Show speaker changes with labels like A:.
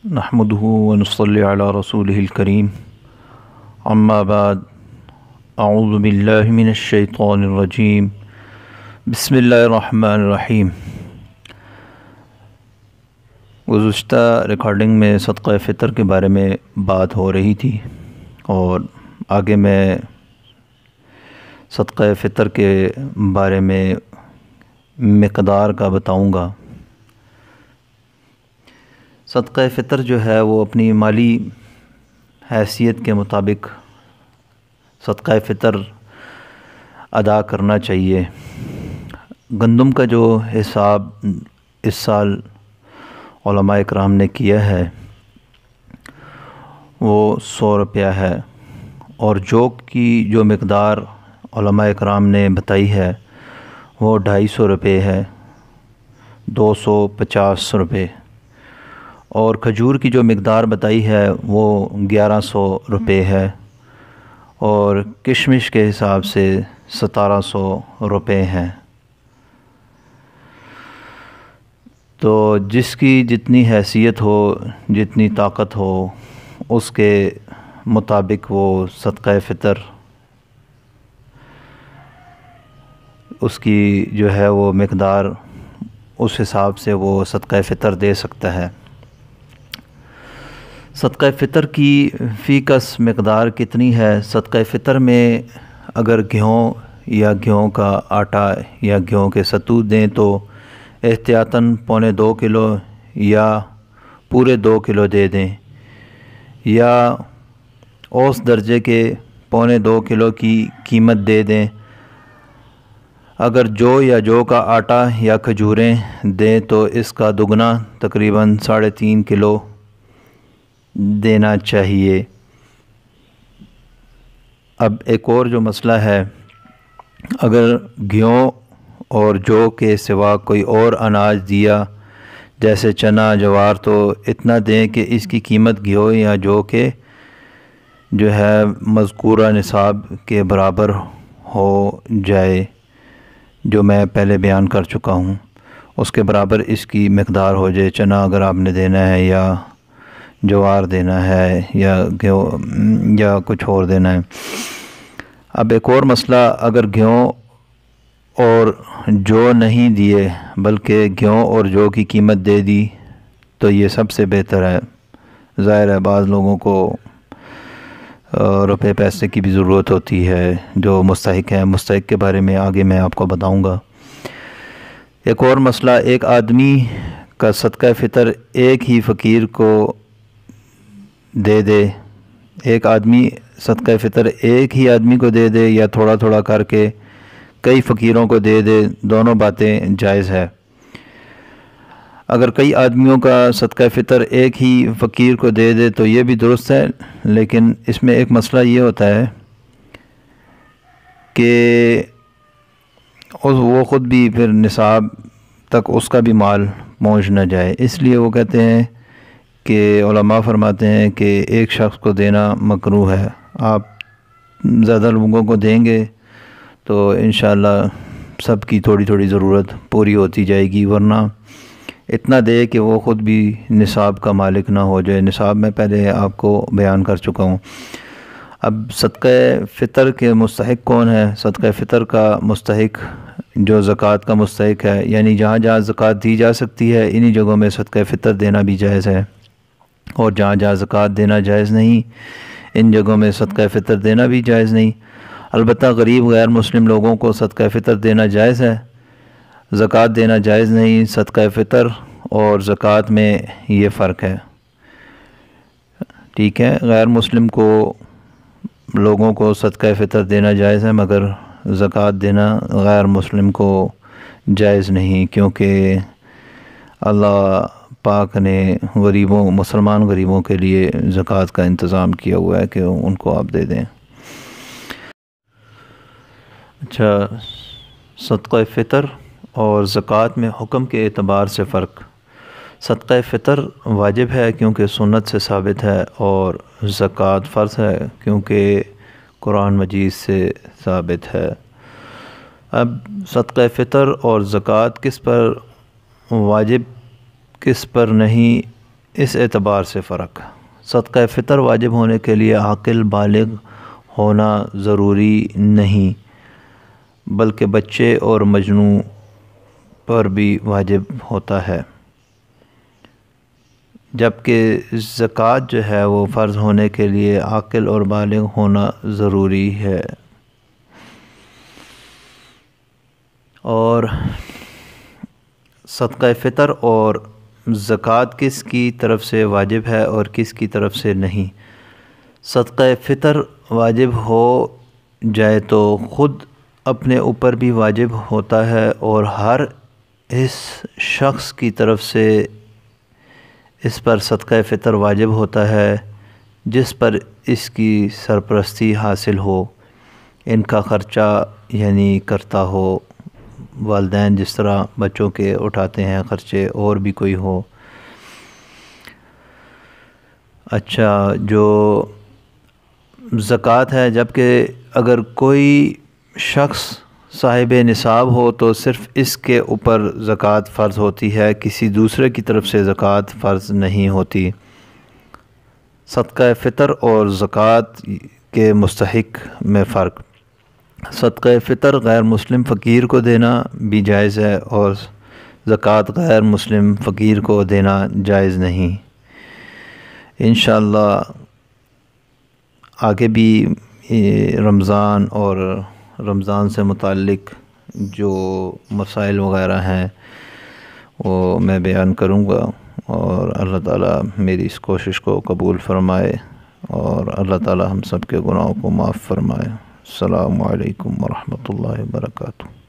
A: نحمده ونصلي على رسوله الكريم اما بعد اعوذ باللہ من الشیطان الرجیم بسم اللہ الرحمن الرحیم۔ گزشتہ ریکارڈنگ میں صدقہ فطر کے بارے میں بات ہو رہی تھی اور آگے میں صدقہ فطر کے بارے میں مقدار کا بتاؤں گا۔ صدقہ فطر جو ہے وہ اپنی مالی حیثیت کے مطابق صدقہ فطر ادا کرنا چاہیے۔ گندم کا جو حساب اس سال علماء اکرام نے کیا ہے وہ 100 روپیہ ہے، اور جو کی جو مقدار علماء اکرام نے بتائی ہے وہ 250 روپے ہے، 250 روپے، اور کھجور کی جو مقدار بتائی ہے وہ 1100 روپے ہے، اور کشمش کے حساب سے 1700 روپے ہیں۔ تو جس کی جتنی حیثیت ہو، جتنی طاقت ہو، اس کے مطابق وہ صدقہ فطر اس کی جو ہے وہ مقدار اس حساب سے وہ صدقہ فطر دے سکتا ہے۔ صدقہ فطر کی فی کس مقدار کتنی ہے؟ صدقہ فطر میں اگر گیہوں یا گیہوں کا آٹا یا گیہوں کے ستو دیں تو احتیاطاً 2.25 کلو یا پورے 2 کلو دے دیں، یا اوس درجے کے 2.25 کلو کی قیمت دے دیں۔ اگر جو کا آٹا یا کھجوریں دیں تو اس کا دگنا تقریباً 3.5 کلو دینا چاہیے۔ اب ایک اور جو مسئلہ ہے، اگر گیہوں اور جو کے سوا کوئی اور اناج دیا جیسے چنا جوار تو اتنا دیں کہ اس کی قیمت گیہوں یا جو کے جو ہے مذکورہ نصاب کے برابر ہو جائے، جو میں پہلے بیان کر چکا ہوں، اس کے برابر اس کی مقدار ہو جائے۔ چنا اگر آپ نے دینا ہے یا جوار دینا ہے یا گیہوں یا کچھ اور دینا ہے۔ اب ایک اور مسئلہ، اگر گیہوں اور جو نہیں دیے بلکہ گیہوں اور جو کی قیمت دے دی تو یہ سب سے بہتر ہے۔ ظاہر ہے بعض لوگوں کو روپے پیسے کی بھی ضرورت ہوتی ہے جو مستحق ہیں، مستحق کے بارے میں آگے میں آپ کو بتاؤں گا۔ ایک اور مسئلہ، ایک آدمی کا صدقہ فطر ایک ہی فقیر کو دے دے، ایک آدمی صدقہ فطر ایک ہی آدمی کو دے دے یا تھوڑا تھوڑا کر کے کئی فقیروں کو دے دے، دونوں باتیں جائز ہے۔ اگر کئی آدمیوں کا صدقہ فطر ایک ہی فقیر کو دے دے تو یہ بھی درست ہے، لیکن اس میں ایک مسئلہ یہ ہوتا ہے کہ وہ خود بھی پھر نصاب تک اس کا بھی مال پہنچ نہ جائے، اس لیے وہ کہتے ہیں کہ علماء فرماتے ہیں کہ ایک شخص کو دینا مکروہ ہے۔ آپ زیادہ لوگوں کو دیں گے تو انشاءاللہ سب کی تھوڑی تھوڑی ضرورت پوری ہوتی جائے گی، ورنہ اتنا دے کہ وہ خود بھی نصاب کا مالک نہ ہو جائے۔ نصاب میں پہلے آپ کو بیان کر چکا ہوں۔ اب صدقہ فطر کے مستحق کون ہے؟ صدقہ فطر کا مستحق جو زکوٰۃ کا مستحق ہے، یعنی جہاں جہاں زکوٰۃ دی جا سکتی ہے انہی جگہوں میں صدقہ فطر دینا بھی جائز ہے، اور جہاں جہاں زکوٰۃ دینا جائز نہیں ان جگہوں میں صدقہ فطر دینا بھی جائز نہیں۔ البتہ غریب غیر مسلم لوگوں کو صدقہ فطر دینا جائز ہے، زکوٰۃ دینا جائز نہیں۔ صدقہ فطر اور زکوٰۃ میں یہ فرق ہے، ٹھیک ہے۔ غیر مسلم کو لوگوں کو صدقہ فطر دینا جائز ہے، مگر زکوٰۃ دینا غیر مسلم کو جائز نہیں، کیونکہ اللہ پاک نے مسلمان غریبوں کے لیے زکوٰۃ کا انتظام کیا ہوا ہے کہ ان کو آپ دے دیں۔ اچھا، صدقہ فطر اور زکوٰۃ میں حکم کے اعتبار سے فرق۔ صدقہ فطر واجب ہے کیونکہ سنت سے ثابت ہے، اور زکوٰۃ فرض ہے کیونکہ قرآن مجید سے ثابت ہے۔ اب صدقہ فطر اور زکوٰۃ کس پر واجب کس پر نہیں، اس اعتبار سے فرق۔ صدقہ فطر واجب ہونے کے لیے عاقل بالغ ہونا ضروری نہیں، بلکہ بچے اور مجنون پر بھی واجب ہوتا ہے، جبکہ زکوٰۃ جو ہے وہ فرض ہونے کے لیے عاقل اور بالغ ہونا ضروری ہے۔ اور صدقہ فطر اور زکوٰۃ کس کی طرف سے واجب ہے اور کس کی طرف سے نہیں؟ صدقہ فطر واجب ہو جائے تو خود اپنے اوپر بھی واجب ہوتا ہے، اور ہر اس شخص کی طرف سے اس پر صدقہ فطر واجب ہوتا ہے جس پر اس کی سرپرستی حاصل ہو، ان کا خرچہ یعنی کرتا ہو، والدین جس طرح بچوں کے اٹھاتے ہیں خرچے، اور بھی کوئی ہو۔ اچھا، جو زکوٰۃ ہے، جبکہ اگر کوئی شخص صاحب نصاب ہو تو صرف اس کے اوپر زکوٰۃ فرض ہوتی ہے، کسی دوسرے کی طرف سے زکوٰۃ فرض نہیں ہوتی۔ صدقہ فطر اور زکوٰۃ کے مستحق میں فرق۔ صدقہ فطر غیر مسلم فقیر کو دینا بھی جائز ہے، اور زکوٰۃ غیر مسلم فقیر کو دینا جائز نہیں۔ انشاءاللہ آگے بھی رمضان اور رمضان سے متعلق جو مسائل وغیرہ ہیں وہ میں بیان کروں گا، اور اللہ تعالیٰ میری اس کوشش کو قبول فرمائے، اور اللہ تعالیٰ ہم سب کے گناہوں کو معاف فرمائے۔ السلام علیکم ورحمۃ اللہ وبرکاتہ۔